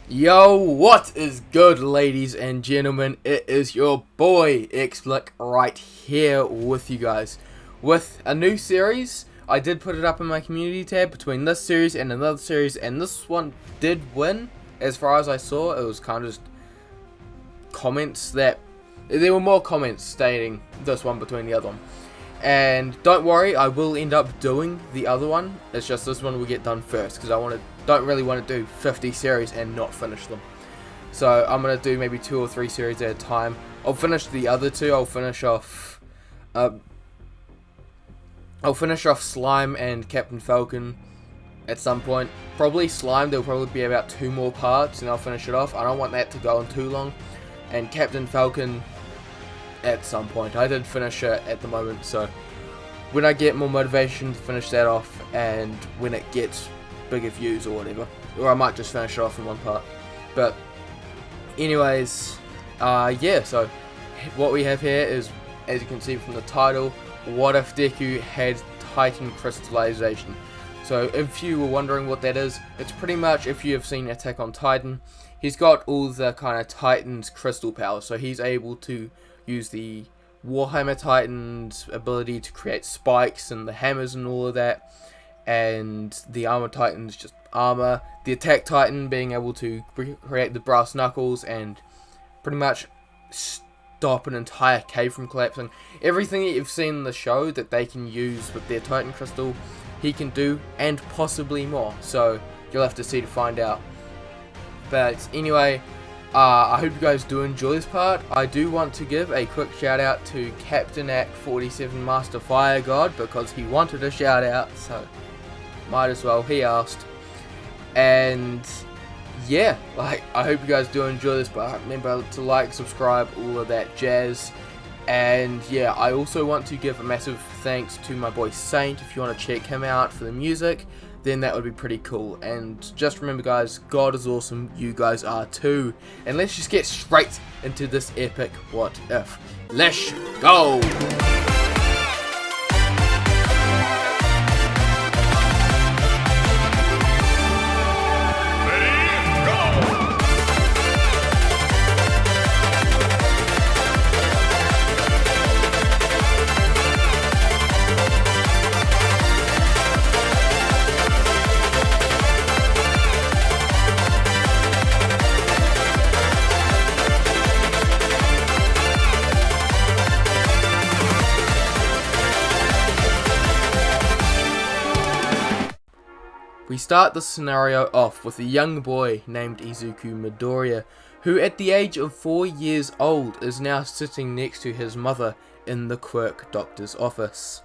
Yo, what is good, ladies and gentlemen? It is your boy Xblick right here with you guys with a new series. I did put it up in my community tab between this series and another series, and this one did win. As far as I saw, it was kind of just comments that there were more comments stating this one between the other one. And don't worry, I will end up doing the other one. It's just this one will get done first because don't really want to do 50 series and not finish them. So I'm gonna do maybe 2 or 3 series at a time. I'll finish the other two. I'll finish off Slime and Captain Falcon at some point. Probably Slime. There'll probably be about 2 more parts, and I'll finish it off. I don't want that to go on too long. And Captain Falcon at some point. I did finish it at the moment, so when I get more motivation to finish that off, and when it gets bigger views or whatever, or I might just finish it off in one part. But anyways, yeah, so what we have here is, as you can see from the title, what if Deku had Titan Crystallisation? So if you were wondering what that is, it's pretty much, if you have seen Attack on Titan, he's got all the kind of Titan's crystal powers, so he's able to use the Warhammer Titan's ability to create spikes and the hammers and all of that, and the Armor Titan's just armor, the Attack Titan being able to create the brass knuckles and pretty much stop an entire cave from collapsing. Everything that you've seen in the show that they can use with their Titan Crystal, he can do, and possibly more, so you'll have to see to find out. But anyway, I hope you guys do enjoy this part. I do want to give a quick shout out to Captain Act 47 Master Fire God, because he wanted a shout out, so might as well, he asked. And yeah, I hope you guys do enjoy this part. Remember to like, subscribe, all of that jazz. And yeah, I also want to give a massive thanks to my boy Saint. If you want to check him out for the music, then that would be pretty cool. And just remember, guys, God is awesome, you guys are too. And let's just get straight into this epic what if. Let's go! We start the scenario off with a young boy named Izuku Midoriya, who at the age of 4 years old is now sitting next to his mother in the Quirk doctor's office.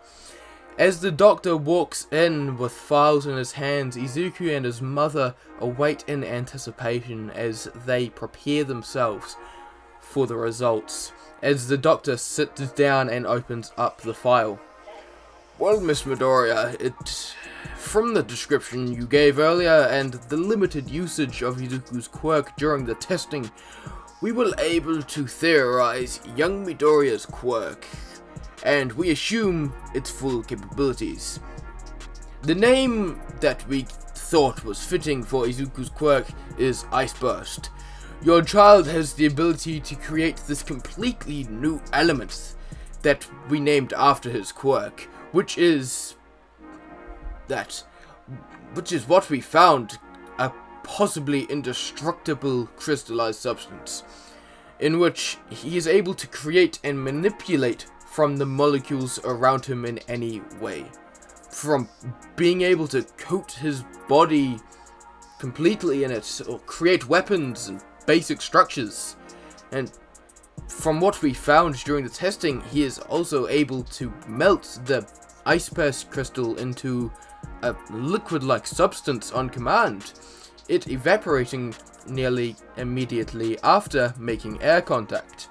As the doctor walks in with files in his hands, Izuku and his mother await in anticipation as they prepare themselves for the results, as the doctor sits down and opens up the file. Well, Miss Midoriya, from the description you gave earlier and the limited usage of Izuku's quirk during the testing, we were able to theorize young Midoriya's quirk, and we assume its full capabilities. The name that we thought was fitting for Izuku's quirk is Ice Burst. Your child has the ability to create this completely new element that we named after his quirk, which is what we found, a possibly indestructible crystallized substance, in which he is able to create and manipulate from the molecules around him in any way. From being able to coat his body completely in it, or create weapons and basic structures. And from what we found during the testing, he is also able to melt the Ice Burst crystal into a liquid-like substance on command, it evaporating nearly immediately after making air contact.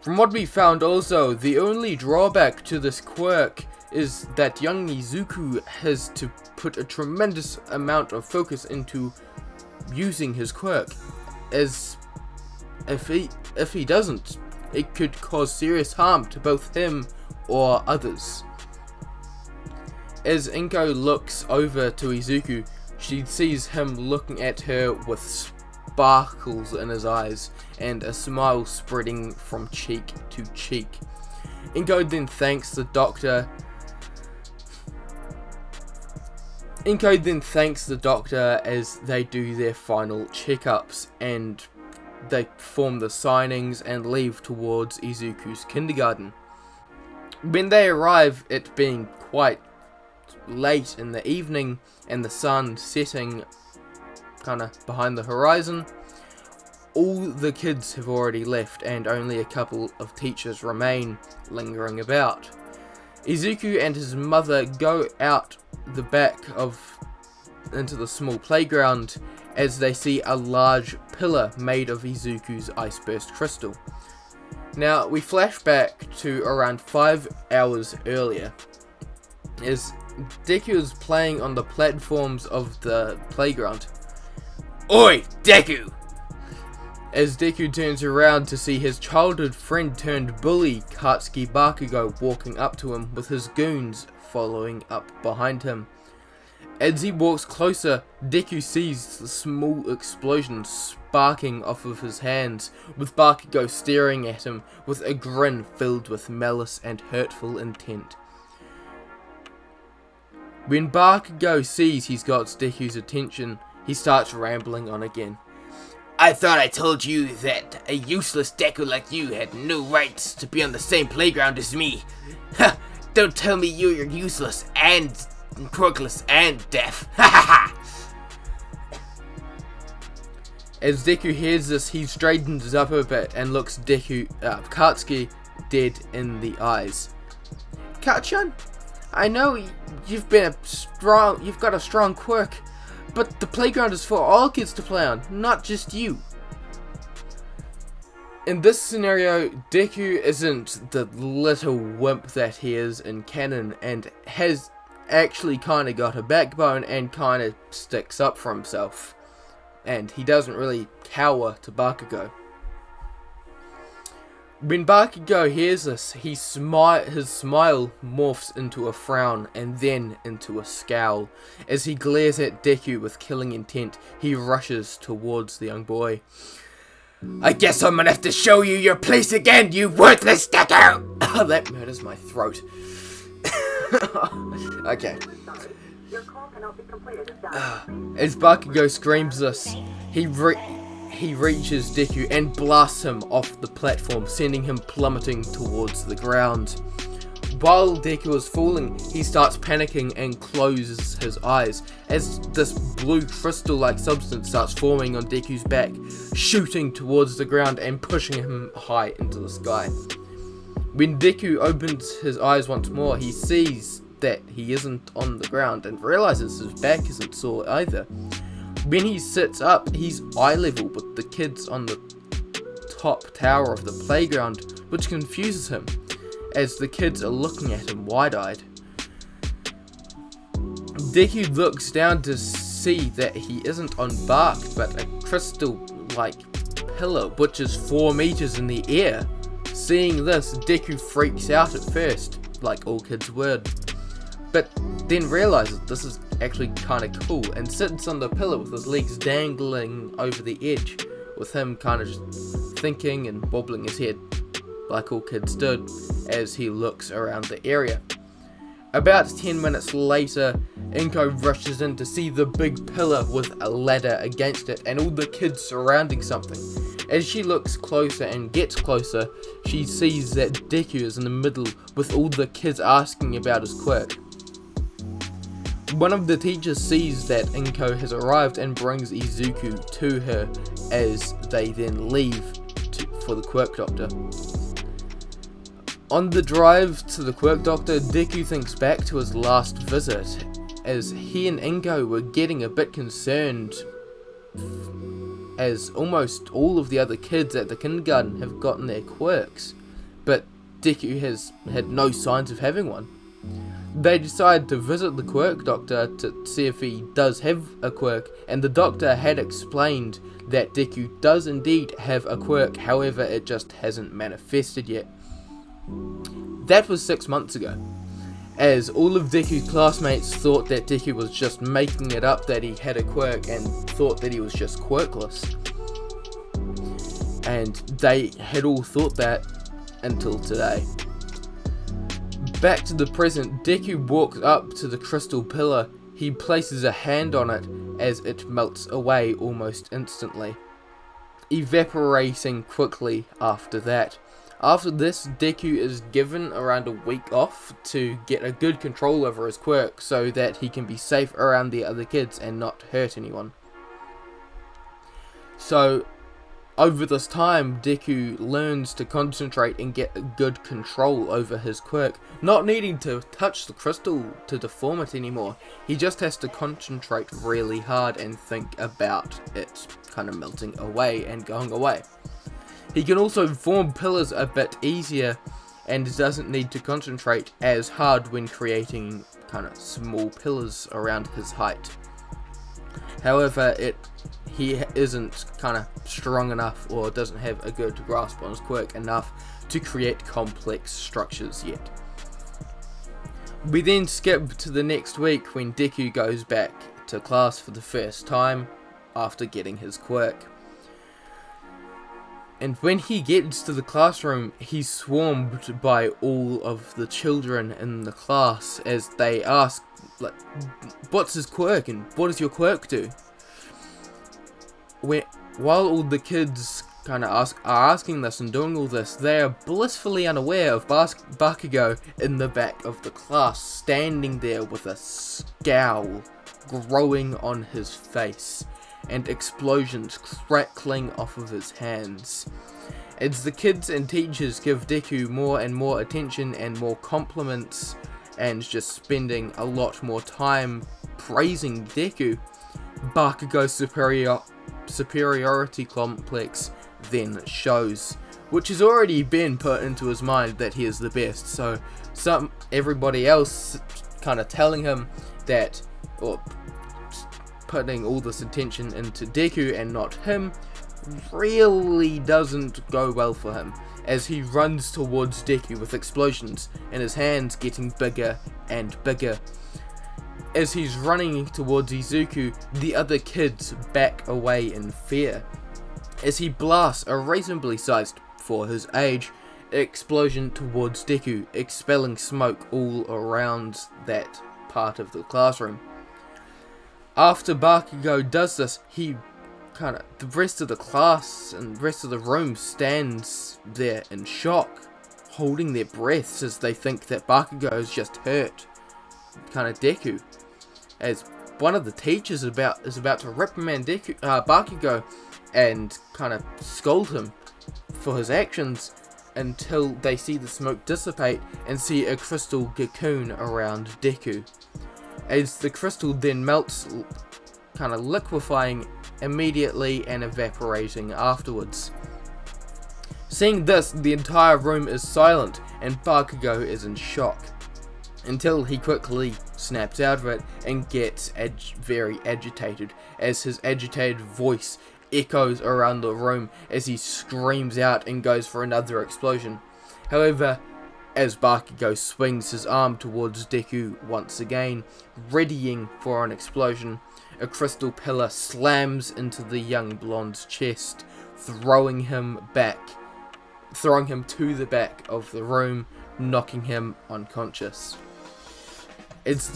From what we found also, the only drawback to this quirk is that young Izuku has to put a tremendous amount of focus into using his quirk, as if he doesn't, it could cause serious harm to both him or others. As Inko looks over to Izuku, she sees him looking at her with sparkles in his eyes and a smile spreading from cheek to cheek. Inko then thanks the doctor as they do their final checkups, and they perform the signings and leave towards Izuku's kindergarten. When they arrive, it being quite late in the evening and the sun setting kinda behind the horizon, all the kids have already left and only a couple of teachers remain lingering about. Izuku and his mother go out the back into the small playground as they see a large pillar made of Izuku's ice-burst crystal. Now we flash back to around 5 hours earlier as Deku is playing on the platforms of the playground. "Oi, Deku!" As Deku turns around to see his childhood friend turned bully Katsuki Bakugo walking up to him with his goons following up behind him. As he walks closer, Deku sees the small explosion sparking off of his hands, with Bakugo staring at him with a grin filled with malice and hurtful intent. When Bakugo sees he's got Deku's attention, he starts rambling on again. "I thought I told you that a useless Deku like you had no rights to be on the same playground as me. Ha! Don't tell me you're useless and quirkless and deaf. Ha ha ha!" As Deku hears this, he straightens up a bit and looks Katsuki dead in the eyes. "Kachan, I know you've got a strong quirk, but the playground is for all kids to play on, not just you." In this scenario, Deku isn't the little wimp that he is in canon, and has actually kinda got a backbone and kinda sticks up for himself. And he doesn't really cower to Bakugo. When Bakugo hears this, his smile morphs into a frown and then into a scowl. As he glares at Deku with killing intent, he rushes towards the young boy. "I guess I'm gonna have to show you your place again, you worthless Deku!" Oh, that murders my throat. Okay. As Bakugo screams this, he reaches Deku and blasts him off the platform, sending him plummeting towards the ground. While Deku is falling, he starts panicking and closes his eyes as this blue crystal-like substance starts forming on Deku's back, shooting towards the ground and pushing him high into the sky. When Deku opens his eyes once more, he sees that he isn't on the ground and realizes his back isn't sore either. When he sits up, he's eye level with the kids on the top tower of the playground, which confuses him, as the kids are looking at him wide-eyed. Deku looks down to see that he isn't on bark, but a crystal-like pillar, which is 4 meters in the air. Seeing this, Deku freaks out at first, like all kids would, but then realizes this is actually kinda cool, and sits on the pillar with his legs dangling over the edge, with him kinda just thinking and wobbling his head, like all kids did, as he looks around the area. About 10 minutes later, Inko rushes in to see the big pillar with a ladder against it and all the kids surrounding something. As she looks closer and gets closer, she sees that Deku is in the middle with all the kids asking about his quirk. One of the teachers sees that Inko has arrived and brings Izuku to her as they then leave for the Quirk Doctor. On the drive to the Quirk Doctor, Deku thinks back to his last visit, as he and Inko were getting a bit concerned, as almost all of the other kids at the kindergarten have gotten their quirks, but Deku has had no signs of having one. They decide to visit the Quirk Doctor to see if he does have a quirk, and the doctor had explained that Deku does indeed have a quirk, however it just hasn't manifested yet. That was 6 months ago. as all of Deku's classmates thought that Deku was just making it up that he had a quirk and thought that he was just quirkless. And they had all thought that until today. Back to the present, Deku walks up to the crystal pillar. He places a hand on it as it melts away almost instantly, evaporating quickly after that. After this, Deku is given around a week off to get a good control over his quirk so that he can be safe around the other kids and not hurt anyone. So, over this time, Deku learns to concentrate and get good control over his quirk, not needing to touch the crystal to deform it anymore. He just has to concentrate really hard and think about it kind of melting away and going away. He can also form pillars a bit easier and doesn't need to concentrate as hard when creating kind of small pillars around his height. However, he isn't kind of strong enough or doesn't have a good grasp on his quirk enough to create complex structures yet. We then skip to the next week when Deku goes back to class for the first time after getting his quirk. And when he gets to the classroom, he's swarmed by all of the children in the class as they ask, like, what's his quirk and what does your quirk do? While all the kids kind of are asking this and doing all this, they are blissfully unaware of Bakugo in the back of the class, standing there with a scowl growing on his face and explosions crackling off of his hands. As the kids and teachers give Deku more and more attention and more compliments and just spending a lot more time praising Deku, Bakugo's superiority complex then shows, which has already been put into his mind that he is the best. So everybody else kind of telling him that, or putting all this attention into Deku and not him, really doesn't go well for him, as he runs towards Deku with explosions and his hands getting bigger and bigger. As he's running towards Izuku, the other kids back away in fear, as he blasts a reasonably sized, for his age, explosion towards Deku, expelling smoke all around that part of the classroom. After Bakugo does this, the rest of the class and the rest of the room stands there in shock, holding their breaths as they think that Bakugo has just hurt Deku. As one of the teachers is about to reprimand Bakugo and kind of scold him for his actions, until they see the smoke dissipate and see a crystal cocoon around Deku. As the crystal then melts, kind of liquefying immediately and evaporating afterwards. Seeing this, the entire room is silent and Bakugo is in shock, until he quickly snaps out of it and gets very agitated, as his agitated voice echoes around the room as he screams out and goes for another explosion. However, as Bakugo swings his arm towards Deku once again, readying for an explosion, a crystal pillar slams into the young blonde's chest, throwing him to the back of the room, knocking him unconscious. As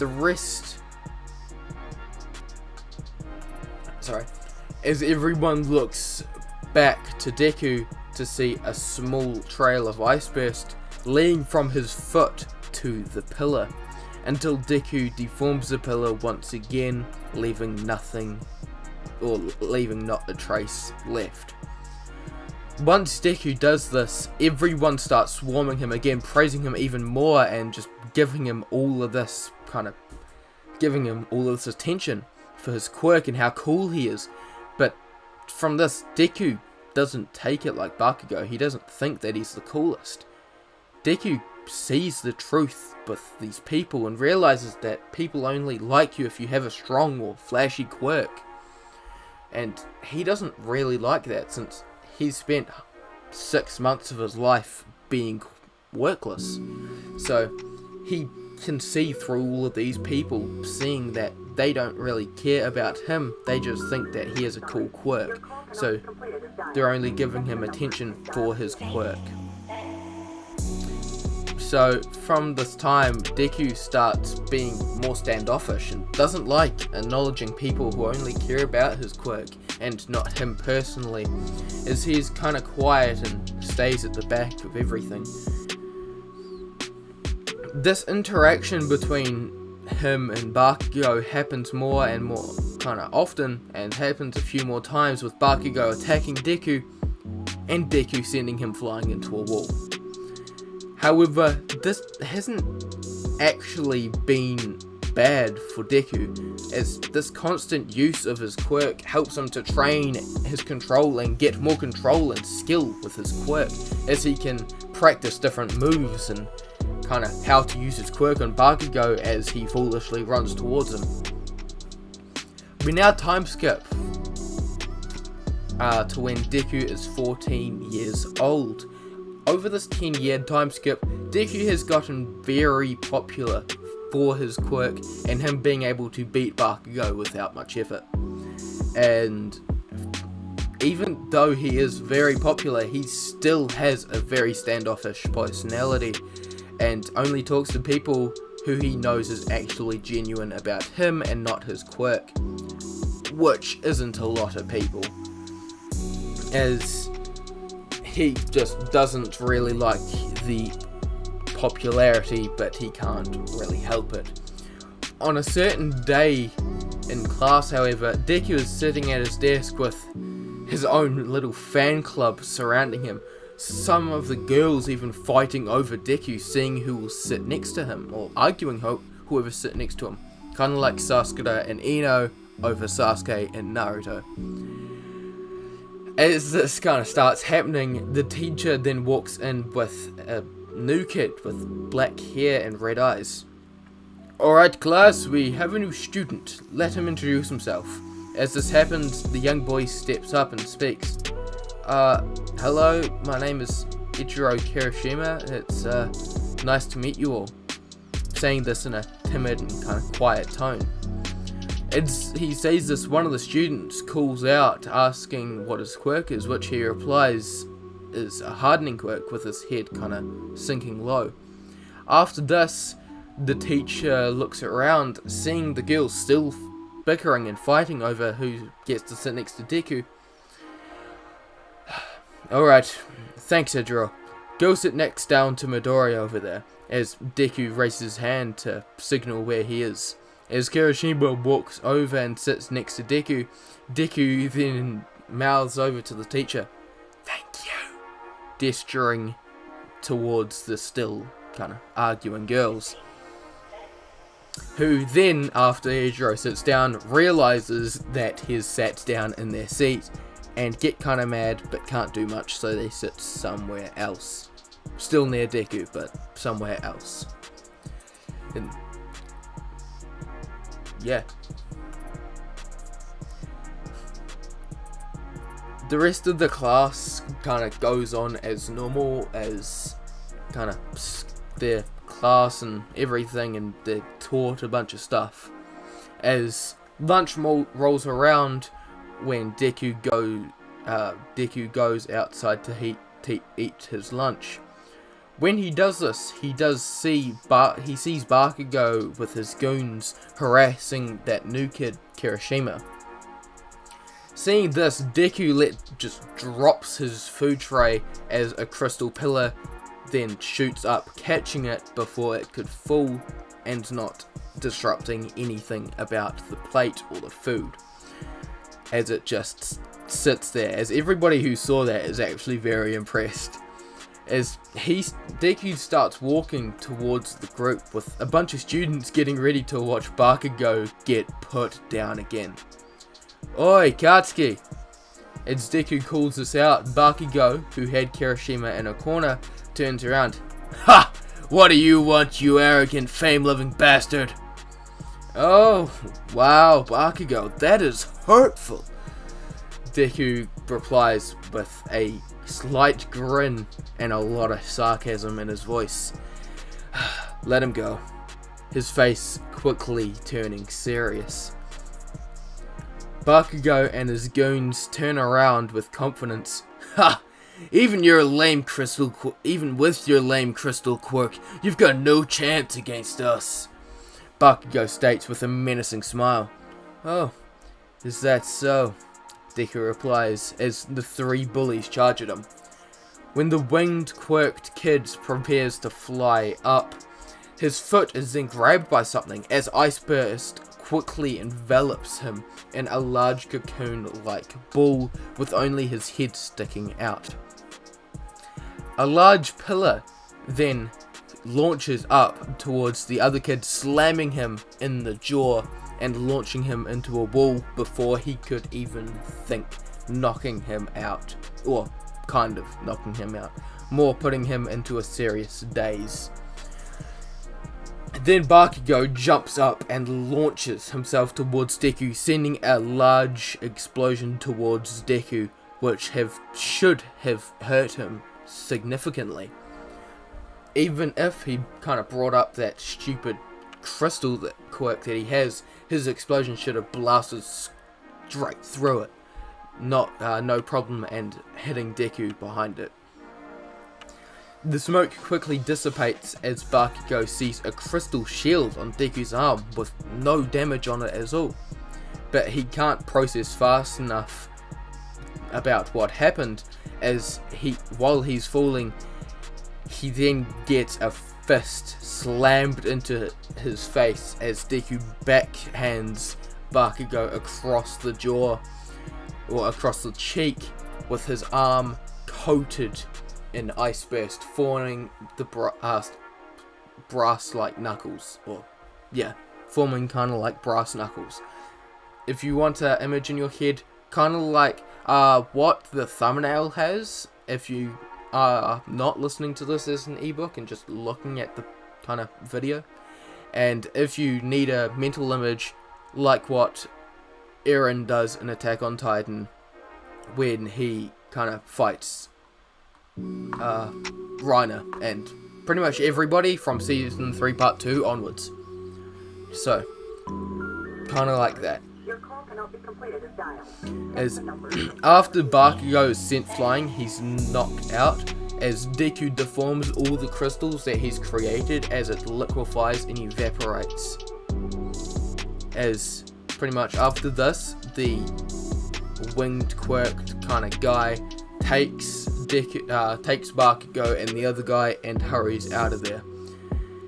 everyone looks back to Deku to see a small trail of ice burst leading from his foot to the pillar, until Deku deforms the pillar once again, leaving not a trace left. Once Deku does this, everyone starts swarming him again, praising him even more and just giving him all of this attention for his quirk and how cool he is. But from this, Deku doesn't take it like Bakugo. He doesn't think that he's the coolest. Deku sees the truth with these people and realizes that people only like you if you have a strong or flashy quirk. And he doesn't really like that, since he's spent 6 months of his life being workless. So he can see through all of these people, seeing that they don't really care about him, they just think that he has a cool quirk, so they're only giving him attention for his quirk. So from this time, Deku starts being more standoffish and doesn't like acknowledging people who only care about his quirk and not him personally, as he's kind of quiet and stays at the back of everything. This interaction between him and Bakugo happens more and more kind of often, and happens a few more times, with Bakugo attacking Deku and Deku sending him flying into a wall. However, this hasn't actually been bad for Deku, as this constant use of his quirk helps him to train his control and get more control and skill with his quirk, as he can practice different moves and kind of how to use his quirk on Bakugo as he foolishly runs towards him. We now time skip to when Deku is 14 years old. Over this 10-year time skip, Deku has gotten very popular for his quirk and him being able to beat Bakugo without much effort. And even though he is very popular, he still has a very standoffish personality and only talks to people who he knows is actually genuine about him and not his quirk, which isn't a lot of people, as he just doesn't really like the popularity, but he can't really help it. On a certain day in class, however, Deku is sitting at his desk with his own little fan club surrounding him. Some of the girls even fighting over Deku, seeing who will sit next to him, or arguing whoever sit next to him. Kind of like Sasuke and Ino over Sasuke and Naruto. As this kind of starts happening, the teacher then walks in with a new kid with black hair and red eyes. Alright class, we have a new student. Let him introduce himself. As this happens, the young boy steps up and speaks. Hello, my name is Ichiro Kirishima. It's nice to meet you all. Saying this in a timid and kind of quiet tone. As he says this, one of the students calls out, asking what his quirk is, which he replies is a hardening quirk, with his head kind of sinking low. After this, the teacher looks around, seeing the girls still bickering and fighting over who gets to sit next to Deku. Alright, thanks Idro. Go sit next down to Midori over there, as Deku raises his hand to signal where he is. As Kirishima walks over and sits next to Deku, Deku then mouths over to the teacher, "Thank you," gesturing towards the still kind of arguing girls. Who then, after Idro sits down, realizes that he's sat down in their seat and get kind of mad but can't do much, so they sit somewhere else. Still near Deku, but somewhere else. And yeah. The rest of the class kind of goes on as normal, as kind of their class and everything, and they're taught a bunch of stuff. As lunch rolls around, when Deku goes outside to eat his lunch. When he does this, he sees Bakugo with his goons harassing that new kid, Kirishima. Seeing this, Deku just drops his food tray as a crystal pillar then shoots up, catching it before it could fall and not disrupting anything about the plate or the food, as it just sits there, as everybody who saw that is actually very impressed. As Deku starts walking towards the group, with a bunch of students getting ready to watch Bakugo get put down again. Oi, Katsuki! As Deku calls this out, Bakugo, who had Kirishima in a corner, turns around. Ha! What do you want, you arrogant, fame-loving bastard? Oh, wow, Bakugo, that is hurtful. Deku replies with a slight grin and a lot of sarcasm in his voice. Let him go. his face quickly turning serious. Bakugo and his goons turn around with confidence. Ha! Even with your lame crystal quirk, you've got no chance against us. Bakugo states with a menacing smile. Oh, is that so? Deku replies as the three bullies charge at him. When the winged quirked kid prepares to fly up, his foot is then grabbed by something as Ice Burst quickly envelops him in a large cocoon-like ball with only his head sticking out. A large pillar then launches up towards the other kid, slamming him in the jaw and launching him into a wall before he could even think, knocking him out, or kind of knocking him out, more putting him into a serious daze. Then Bakugo jumps up and launches himself towards Deku, sending a large explosion towards Deku, which should have hurt him significantly. Even if he kind of brought up that stupid crystal quirk that he has, his explosion should have blasted straight through it. No problem, and hitting Deku behind it. The smoke quickly dissipates as Bakugo sees a crystal shield on Deku's arm with no damage on it at all. But he can't process fast enough about what happened, as while he's falling, he then gets a fist slammed into his face as Deku backhands Bakugo across the jaw, or across the cheek, with his arm coated in Ice Burst, forming the brass-like knuckles, forming kind of like brass knuckles. If you want an image in your head, kind of like what the thumbnail has, if you are not listening to this as an ebook and just looking at the kind of video, and if you need a mental image like what Eren does in Attack on Titan when he kind of fights Reiner and pretty much everybody from season 3 part 2 onwards. So, kind of like that. Your call cannot be completed as dialed. As after Bakugo is sent flying, he's knocked out as Deku deforms all the crystals that he's created as it liquefies and evaporates. As pretty much after this, the winged quirked kind of guy takes Bakugo and the other guy and hurries out of there.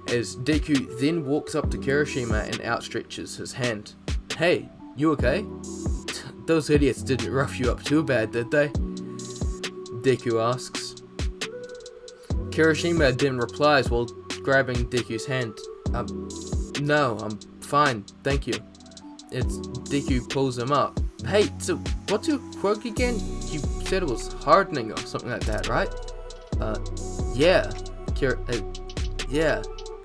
As Deku then walks up to Kirishima and outstretches his hand. Hey, you okay? Those idiots didn't rough you up too bad, did they? Deku asks. Kirishima then replies while grabbing Deku's hand. No, I'm fine, thank you. It's Deku pulls him up. Hey, so what's your quirk again? You said it was hardening or something like that, right? Yeah.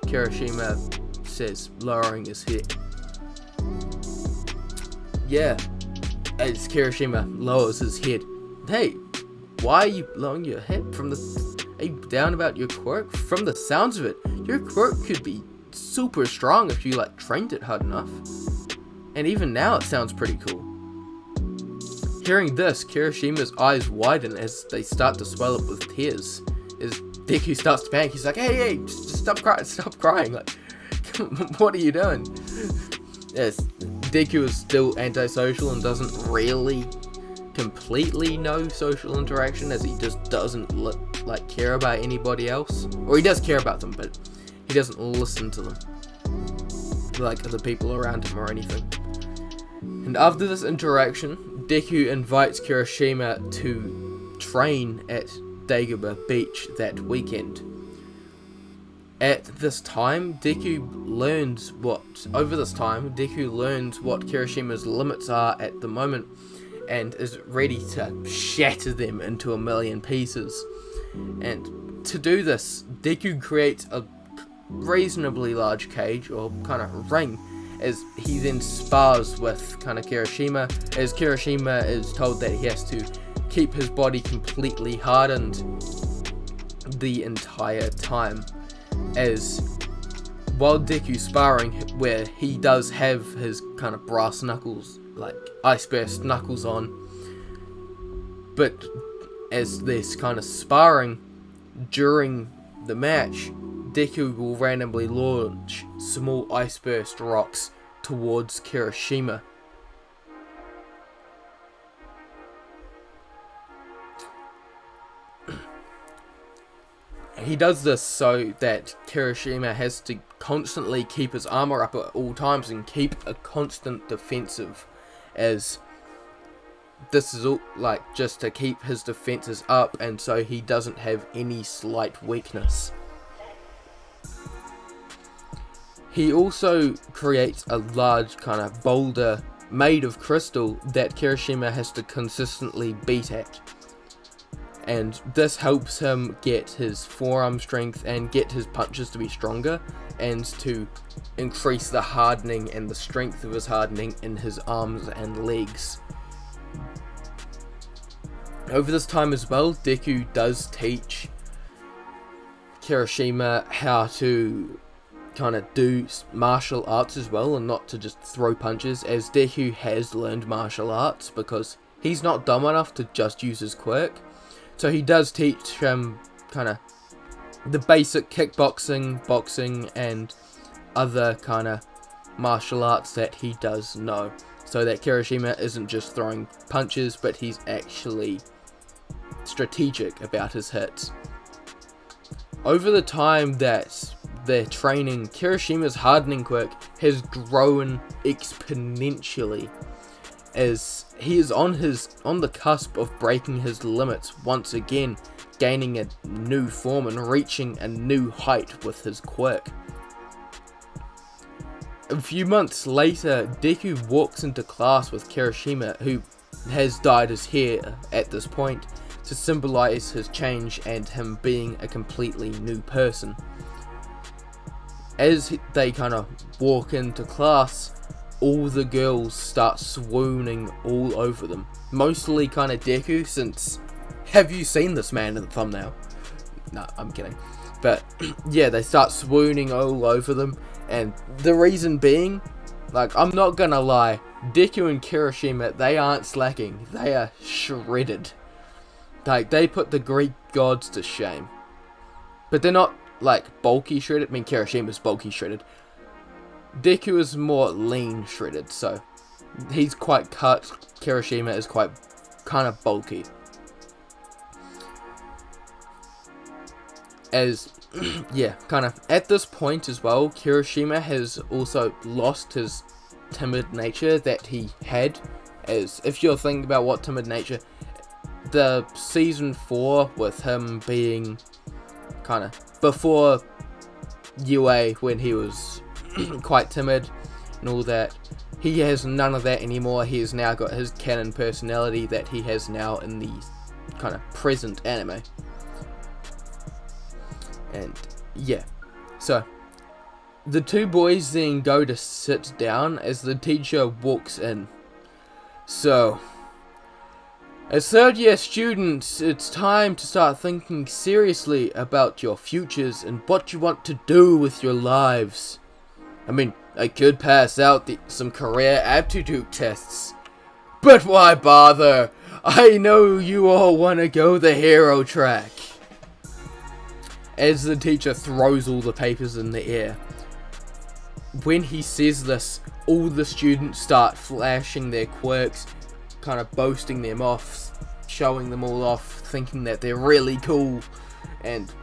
Kirishima says, lowering his head. Yeah. As Kirishima lowers his head. Hey, why are you lowering your head? Are you down about your quirk? From the sounds of it, your quirk could be super strong if you trained it hard enough. And even now it sounds pretty cool. Hearing this, Kirishima's eyes widen as they start to swell up with tears. As Deku starts to panic, he's like, hey, just stop crying. What are you doing? Yes, Deku is still antisocial and doesn't really completely know social interaction, as he just doesn't care about anybody else. Or he does care about them, but he doesn't listen to them, like the people around him or anything. And after this interaction, Deku invites Kirishima to train at Dagobah Beach that weekend. At this time, Deku learns what Kirishima's limits are at the moment, and is ready to shatter them into a million pieces. And to do this, Deku creates a reasonably large cage, or kind of ring, as he then spars with kind of Kirishima, as Kirishima is told that he has to keep his body completely hardened the entire time, as while Deku's sparring, where he does have his kind of brass knuckles, like ice burst knuckles on, but as this kind of sparring during the match, Deku will randomly launch small ice burst rocks towards Kirishima. He does this so that Kirishima has to constantly keep his armor up at all times and keep a constant defensive, as this is all like just to keep his defenses up and so he doesn't have any slight weakness. He also creates a large kind of boulder made of crystal that Kirishima has to consistently beat at. And this helps him get his forearm strength and get his punches to be stronger and to increase the hardening and the strength of his hardening in his arms and legs. Over this time as well, Deku does teach Kirishima how to kind of do martial arts as well and not to just throw punches, as Deku has learned martial arts because he's not dumb enough to just use his quirk. So he does teach him kind of the basic kickboxing, boxing, and other kind of martial arts that he does know. So that Kirishima isn't just throwing punches, but he's actually strategic about his hits. Over the time that they're training, Kirishima's hardening quirk has grown exponentially, as he is on the cusp of breaking his limits once again, gaining a new form and reaching a new height with his quirk. A few months later, Deku walks into class with Kirishima, who has dyed his hair at this point to symbolize his change and him being a completely new person. As they kind of walk into class, all the girls start swooning all over them. Mostly kind of Deku, since have you seen this man in the thumbnail? No, I'm kidding. But yeah, they start swooning all over them, and the reason being, like, I'm not gonna lie, Deku and Kirishima, they aren't slacking. They are shredded. Like, they put the Greek gods to shame. But they're not like bulky shredded. I mean, Kirishima's bulky shredded. Deku is more lean shredded, so he's quite cut. Kirishima is quite kind of bulky. As yeah, kind of at this point as well, Kirishima has also lost his timid nature that he had. As if you're thinking about what timid nature, the season 4 with him being kind of before UA, when he was quite timid and all that, he has none of that anymore. He has now got his canon personality that he has now in the kind of present anime. And yeah, so the two boys then go to sit down as the teacher walks in. So, as third year students, it's time to start thinking seriously about your futures and what you want to do with your lives. I mean, I could pass out some career aptitude tests, but why bother? I know you all want to go the hero track. As the teacher throws all the papers in the air. When he says this, all the students start flashing their quirks, kind of boasting them off, showing them all off, thinking that they're really cool, and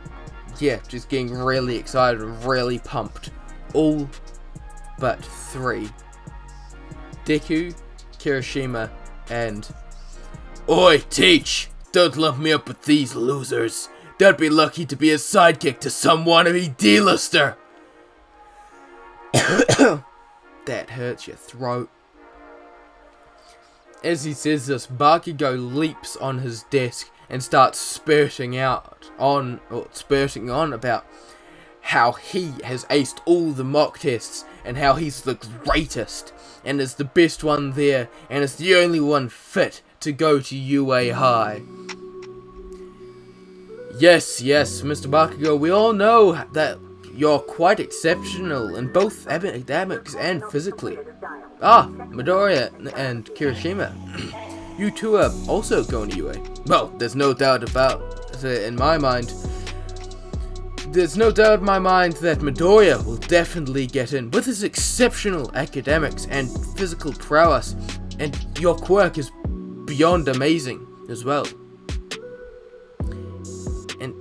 yeah, just getting really excited and really pumped. All but 3. Deku, Kirishima, and... Oi, teach! Don't lump me up with these losers. They'd be lucky to be a sidekick to some wannabe D-lister. That hurts your throat. As he says this, Bakugo leaps on his desk and starts spurting on about how he has aced all the mock tests and how he's the greatest and is the best one there and is the only one fit to go to UA High. Yes, Mr. Bakugo, we all know that You're quite exceptional in both academics and physically. Completed as dialed. Ah, Midoriya and Kirishima. You two are also going to UA. Well, there's no doubt in my mind that Midoriya will definitely get in with his exceptional academics and physical prowess, and your Quirk is beyond amazing as well. And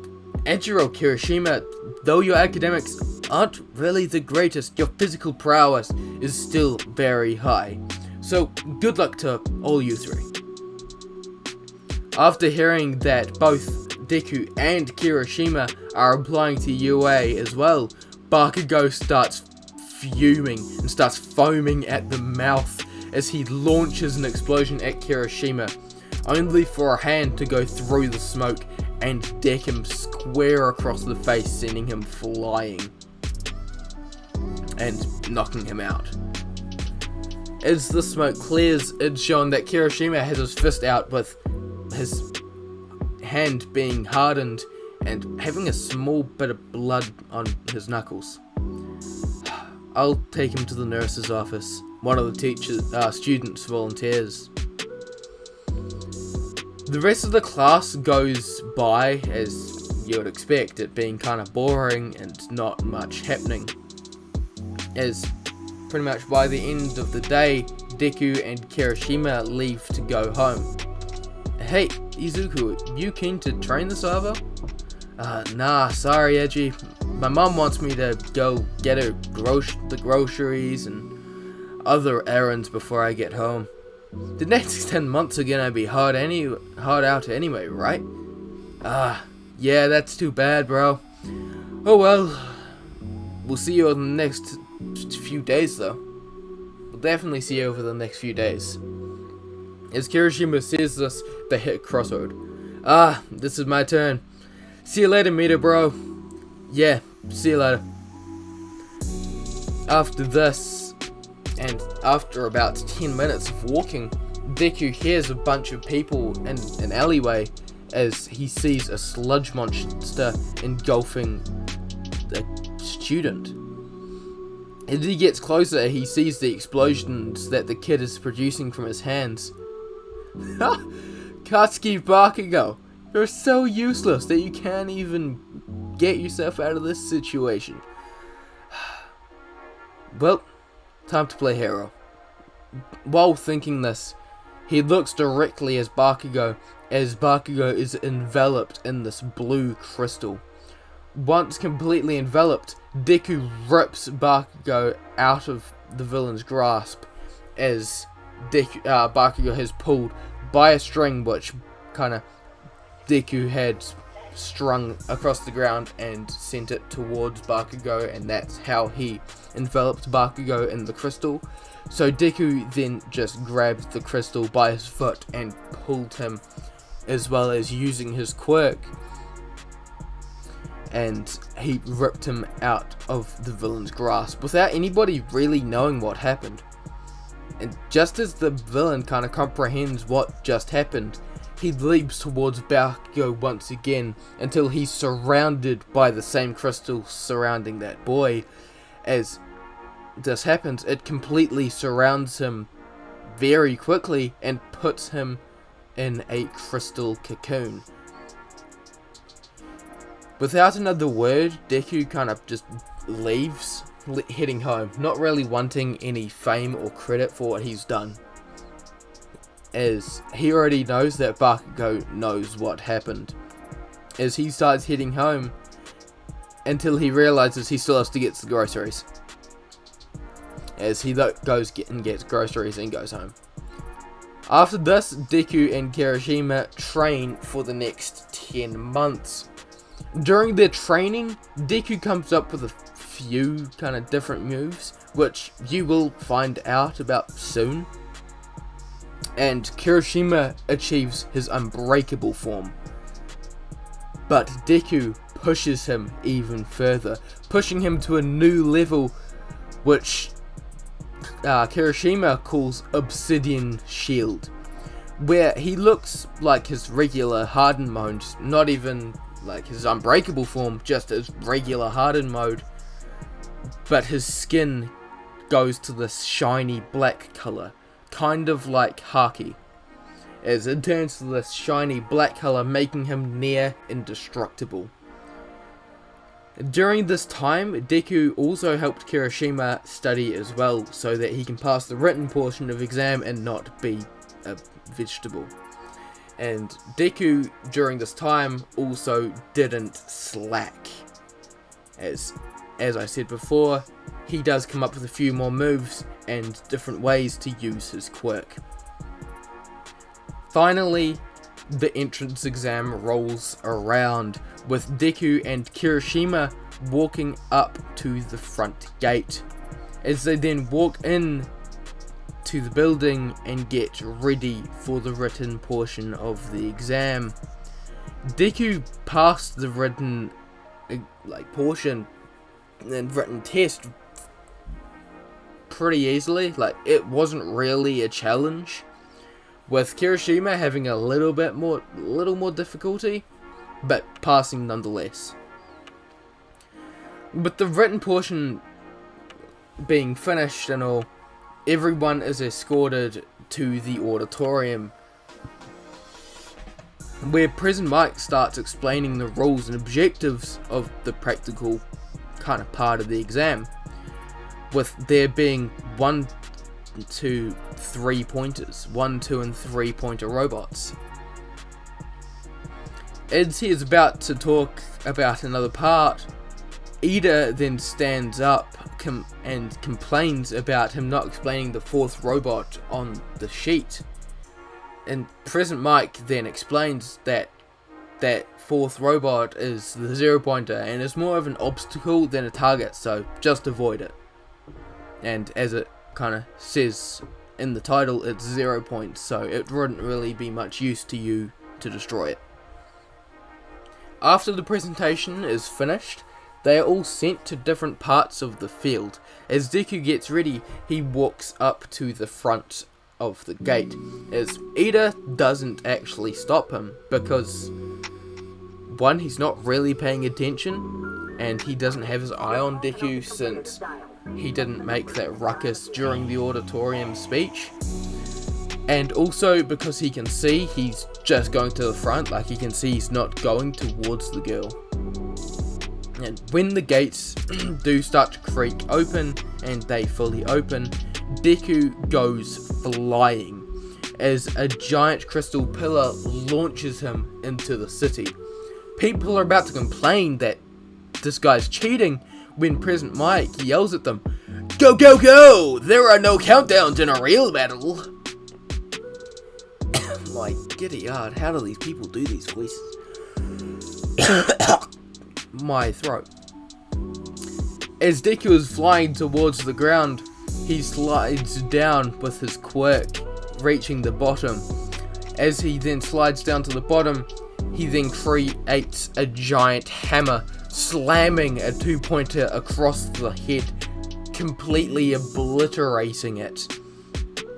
Ejiro Kirishima, though your academics aren't really the greatest, your physical prowess is still very high. So, good luck to all you three. After hearing that both Deku and Kirishima are applying to UA as well, Bakugo starts fuming and starts foaming at the mouth as he launches an explosion at Kirishima, only for a hand to go through the smoke and deck him square across the face, sending him flying and knocking him out. As the smoke clears, it's shown that Kirishima has his fist out, with his hand being hardened and having a small bit of blood on his knuckles. I'll take him to the nurse's office. One of the students volunteers. The rest of the class goes by as you would expect, it being kind of boring and not much happening. As pretty much by the end of the day, Deku and Kirishima leave to go home. Hey, Izuku, you keen to train this over? Nah, sorry, Eiji. My mom wants me to go get her the groceries and other errands before I get home. The next 10 months are gonna be hard out anyway, right? Yeah, that's too bad, bro. Oh well. We'll see you in the next few days, though. We'll definitely see you over the next few days. As Kirishima says this, they hit a crossroad. This is my turn. See you later, Mita, bro. Yeah, see you later. After this, and after about 10 minutes of walking, Deku hears a bunch of people in an alleyway as he sees a sludge monster engulfing a student. As he gets closer, he sees the explosions that the kid is producing from his hands. Katsuki Bakugo, you're so useless that you can't even get yourself out of this situation. Well, time to play hero. While thinking this, he looks directly at Bakugo as Bakugo is enveloped in this blue crystal. Once completely enveloped, Deku rips Bakugo out of the villain's grasp as Bakugo has pulled by a string which Deku had strung across the ground and sent it towards Bakugo, and that's how he enveloped Bakugo in the crystal. So Deku then just grabbed the crystal by his foot and pulled him, as well as using his quirk, and he ripped him out of the villain's grasp without anybody really knowing what happened. And just as the villain kind of comprehends what just happened, he leaps towards Bakugo once again until he's surrounded by the same crystal surrounding that boy. As this happens, it completely surrounds him very quickly and puts him in a crystal cocoon. Without another word, Deku kind of just leaves, heading home, not really wanting any fame or credit for what he's done, as he already knows that Bakugo knows what happened. As he starts heading home until he realizes he still has to get the groceries. As he goes and gets groceries and goes home. After this, Deku and Kirishima train for the next 10 months. During their training, Deku comes up with a few kind of different moves, which you will find out about soon. And Kirishima achieves his unbreakable form. But Deku pushes him even further, pushing him to a new level, which Kirishima calls Obsidian Shield, where he looks like his regular hardened mode, not even like his unbreakable form, just his regular hardened mode, but his skin goes to this shiny black color, kind of like Haki, as it turns to this shiny black color, making him near indestructible. During this time, Deku also helped Kirishima study as well, so that he can pass the written portion of exam and not be a vegetable. And Deku, during this time, also didn't slack. As I said before, he does come up with a few more moves and different ways to use his quirk. Finally, the entrance exam rolls around, with Deku and Kirishima walking up to the front gate. As they then walk in to the building and get ready for the written portion of the exam. Deku passed the written portion and written test pretty easily. It wasn't really a challenge, with Kirishima having a little more difficulty, but passing nonetheless. With the written portion being finished and all, everyone is escorted to the auditorium, where President Mike starts explaining the rules and objectives of the practical kind of part of the exam, with there being 1, 2, 3 pointers, 1, 2 and 3 pointer robots. As he is about to talk about another part, Ida then stands up and complains about him not explaining the 4th robot on the sheet. And President Mike then explains that that 4th robot is the 0 pointer and is more of an obstacle than a target, so just avoid it. And as it kind of says in the title, it's 0 points, so it wouldn't really be much use to you to destroy it. After the presentation is finished, they are all sent to different parts of the field. As Deku gets ready, he walks up to the front of the gate, as Ida doesn't actually stop him, because 1, he's not really paying attention, and he doesn't have his eye on Deku since he didn't make that ruckus during the auditorium speech. And also because he can see he's just going to the front, he can see he's not going towards the girl. And when the gates do start to creak open, and they fully open, Deku goes flying as a giant crystal pillar launches him into the city. People are about to complain that this guy's cheating when President Mike yells at them, "Go, go, go! There are no countdowns in a real battle!" My giddy yard, how do these people do these voices? My throat. As Deku is flying towards the ground, he slides down with his quirk, reaching the bottom. As he then slides down to the bottom, he then creates a giant hammer, slamming a 2-pointer across the head, completely obliterating it,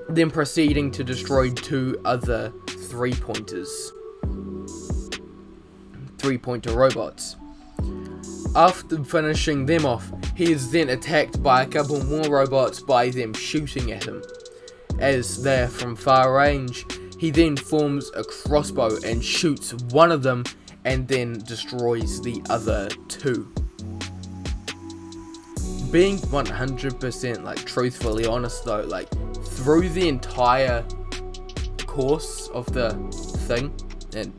then proceeding to destroy 2 other 3-pointers. 3-pointer robots. After finishing them off, he is then attacked by a couple more robots by them shooting at him. As they're from far range, he then forms a crossbow and shoots one of them and then destroys the other 2. Being 100% truthfully honest though, through the entire course of the thing, and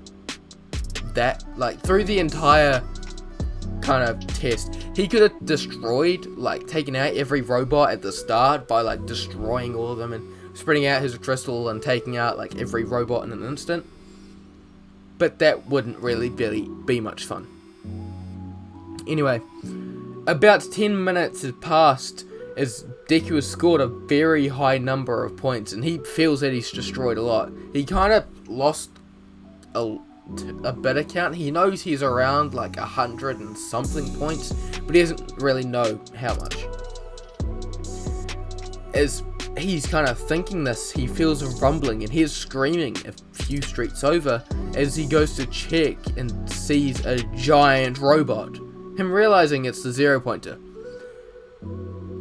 that, through the entire kind of test, he could have destroyed, taken out every robot at the start by destroying all of them and spreading out his crystal and taking out every robot in an instant, but that wouldn't really be much fun. Anyway, about 10 minutes had passed as Deku has scored a very high number of points, and he feels that he's destroyed a lot. He kind of lost a bit of count. He knows he's around 100 and something points, but he doesn't really know how much. As he's kind of thinking this, he feels a rumbling and hears screaming a few streets over as he goes to check and sees a giant robot. Him realizing it's the 0 pointer.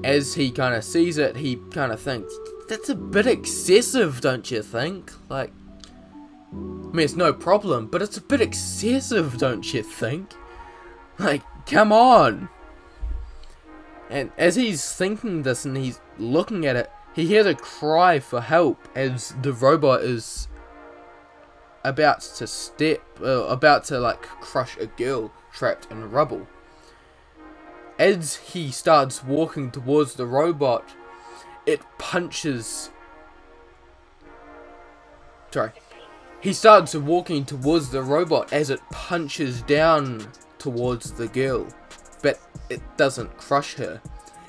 as he kind of sees it, he kind of thinks, that's a bit excessive, don't you think? Like, I mean, it's no problem, but it's a bit excessive, don't you think? Like, come on! And as he's thinking this and he's looking at it, he hears a cry for help as the robot is about to like crush a girl trapped in rubble. As he starts walking towards the robot, it punches... He starts walking towards the robot as it punches down towards the girl, but it doesn't crush her.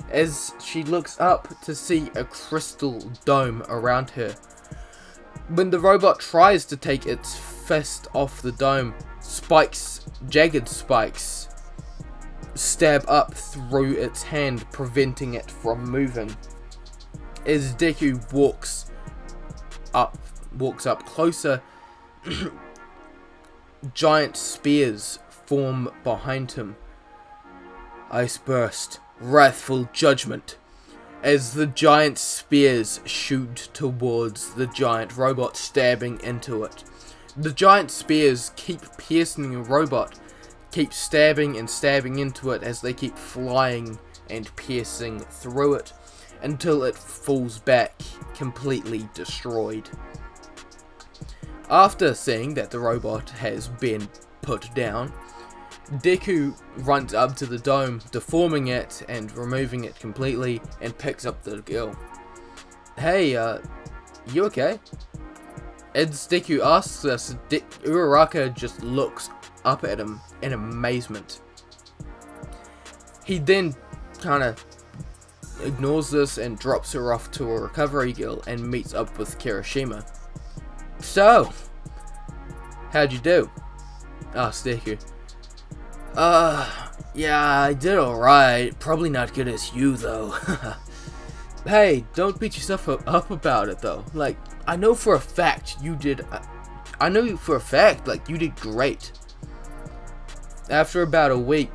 As she looks up to see a crystal dome around her. When the robot tries to take its fist off the dome, jagged spikes, stab up through its hand, preventing it from moving. As Deku walks up closer, giant spears form behind him. Ice burst, wrathful judgment, as the giant spears shoot towards the giant robot, stabbing into it. The giant spears keep piercing the robot, keep stabbing and stabbing into it as they keep flying and piercing through it, until it falls back, completely destroyed. After seeing that the robot has been put down, Deku runs up to the dome, deforming it and removing it completely, and picks up the girl. Hey, you okay? As Deku asks this, Uraraka just looks up at him in amazement. He then kind of ignores this and drops her off to a recovery girl and meets up with Kirishima. So, how'd you do? Asked Deku. Yeah, I did alright. Probably not good as you, though. Hey, don't beat yourself up about it, though. Like, I know for a fact you did... I know for a fact, like, you did great. After about a week,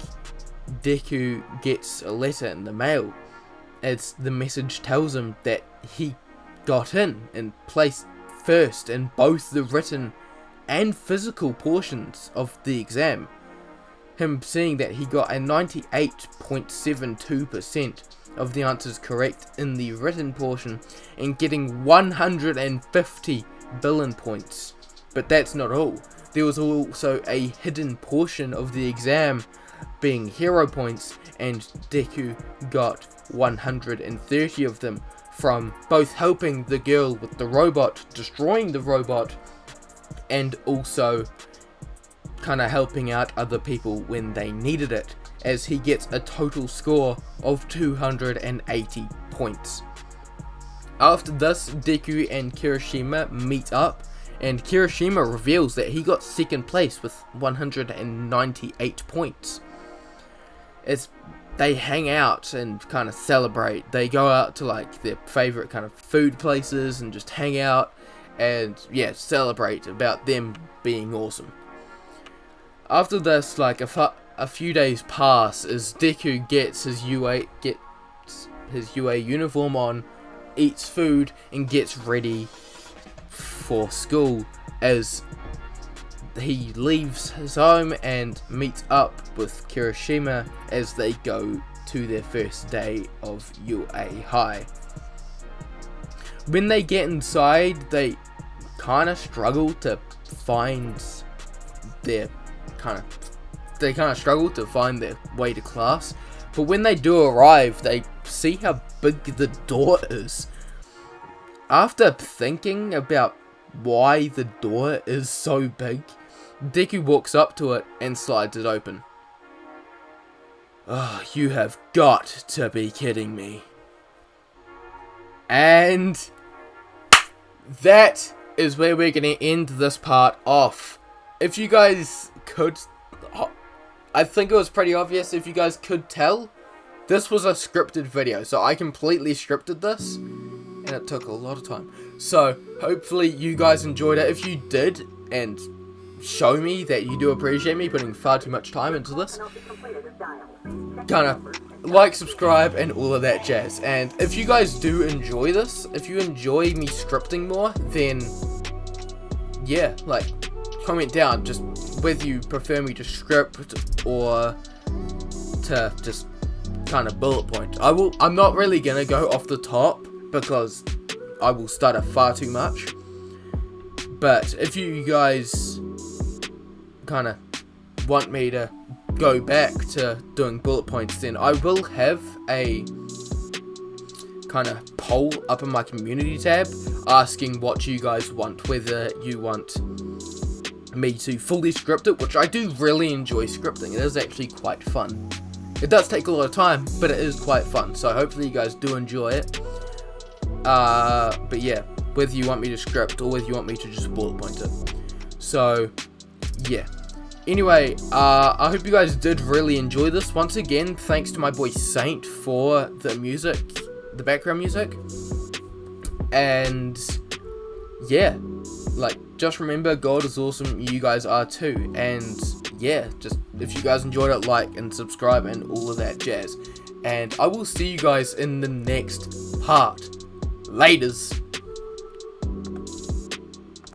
Deku gets a letter in the mail, as the message tells him that he got in and placed first in both the written and physical portions of the exam. Him seeing that he got a 98.72% of the answers correct in the written portion and getting 150 billion points. But that's not all. There was also a hidden portion of the exam being hero points, and Deku got 130 of them from both helping the girl with the robot, destroying the robot, and also kind of helping out other people when they needed it, as he gets a total score of 280 points. After this, Deku and Kirishima meet up, and Kirishima reveals that he got second place with 198 points. As they hang out and kind of celebrate, they go out to like their favorite kind of food places and just hang out and yeah, celebrate about them being awesome. After this, like a few days pass as Deku gets his UA uniform on, eats food, and gets ready for school, as he leaves his home and meets up with Kirishima as they go to their first day of UA High. When they get inside, they kind of struggle to find their way to class, but when they do arrive, they see how big the door is. After thinking about why the door is so big, Deku walks up to it and slides it open. Oh, you have got to be kidding me. And that is where we're going to end this part off. If you guys could... I think it was pretty obvious if you guys could tell. This was a scripted video, so I completely scripted this, and it took a lot of time. So, hopefully you guys enjoyed it. If you did, and show me that you do appreciate me putting far too much time into this, kind of like, subscribe, and all of that jazz. And if you guys do enjoy this, if you enjoy me scripting more, then yeah, like, comment down just whether you prefer me to script or to just kind of bullet point. I'm not really gonna go off the top because I will stutter far too much. But if you guys kind of want me to go back to doing bullet points, then I will have a kind of poll up in my community tab asking what you guys want, whether you want me to fully script it, which I do really enjoy scripting. It is actually quite fun. It does take a lot of time, but it is quite fun, so hopefully you guys do enjoy it. But yeah, whether you want me to script or whether you want me to just bullet point it. So yeah. Anyway, I hope you guys did really enjoy this. Once again, thanks to my boy Saint for the music, the background music. And yeah, like, just remember, God is awesome, you guys are too. And yeah, just if you guys enjoyed it, like and subscribe and all of that jazz. And I will see you guys in the next part. Laters.